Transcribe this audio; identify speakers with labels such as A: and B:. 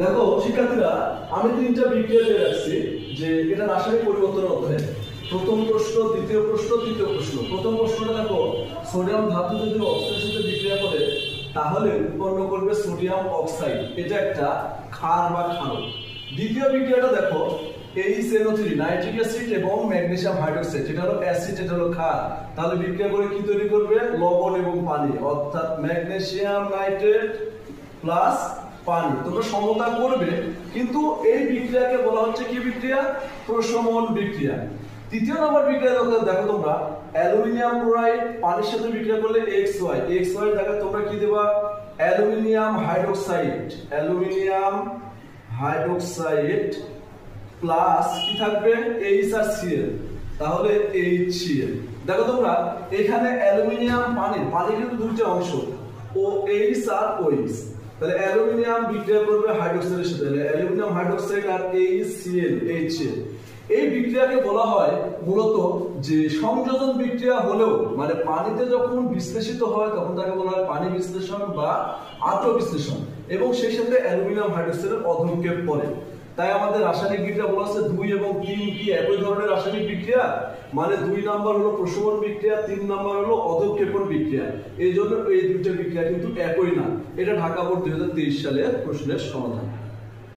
A: দেখো শিক্ষার্থীরা, আমি তিনটা বিক্রিয়া দিয়ে রাখছি যে এটা রাসায়নিক পরিবর্তন অধ্যায়। প্রথম প্রশ্ন, দ্বিতীয় প্রশ্ন, তৃতীয় প্রশ্ন। প্রথম প্রশ্নটা দেখো, সোডিয়াম ধাতু যদি অক্সিজেনের সাথে বিক্রিয়া করে তাহলে উৎপন্ন করবে সোডিয়াম অক্সাইড, এটা একটা ক্ষার বা ক্ষারক। দ্বিতীয় বিক্রিয়াটা দেখো, HNO3 নাইট্রিক অ্যাসিড এবং ম্যাগনেসিয়াম হাইড্রোক্সাইড, এটা হলো অ্যাসিড, এটা হলো ক্ষার। তাহলে বিক্রিয়া করে কি তৈরি করবে? লবণ এবং পানি, অর্থাৎ ম্যাগনেসিয়াম নাইট্রেট প্লাস পানি। তোমরা সমতা করবে, কিন্তু এই বিক্রিয়াকে বলা হচ্ছে কি বিক্রিয়া? প্রশমন বিক্রিয়া। তৃতীয় নম্বর বিক্রিয়া দেখো তোমরা, অ্যালুমিনিয়াম ক্লোরাইড পানির সাথে বিক্রিয়া করলে XY, XY দেখো তোমরা কি দেবা? Aluminium hydroxide, aluminium hydroxide plus কি থাকবে? H আর Cl, তাহলে HCl। দেখো তোমরা এখানে অ্যালুমিনিয়াম পানি কিন্তু দুইটা অংশ, OH আর OH। তাহলে অ্যালুমিনিয়াম বিক্রিয়া করবে হাইড্রোক্সাইডের সাথে, অ্যালুমিনিয়াম হাইড্রোক্সাইড আর HCl, HCl। এই বিক্রিয়াকে বলা হয় মূলত যে সংযোজন বিক্রিয়া হলেও, মানে পানিতে যখন বিশ্লেষিত হয় তখন তাকে বলা হয় পানি বিশ্লেষণ বা আদ্র বিশ্লেষণ, এবং সেই সাথে অ্যালুমিনিয়াম হাইড্রোক্সাইডের অধঃক্ষেপ পড়ে। তাই আমাদের রাসায়নিক বিক্রিয়া বলা হচ্ছে 2 এবং 3 কি একই ধরনের রাসায়নিক বিক্রিয়া? মানে 2 নাম্বার হলো প্রশমন বিক্রিয়া, 3 নাম্বার হলো অধঃক্ষেপণ বিক্রিয়া। এই জন্য এই দুইটা বিক্রিয়া কিন্তু একই না। এটা ঢাকা বোর্ড 2023 সালের প্রশ্নের সমাধান।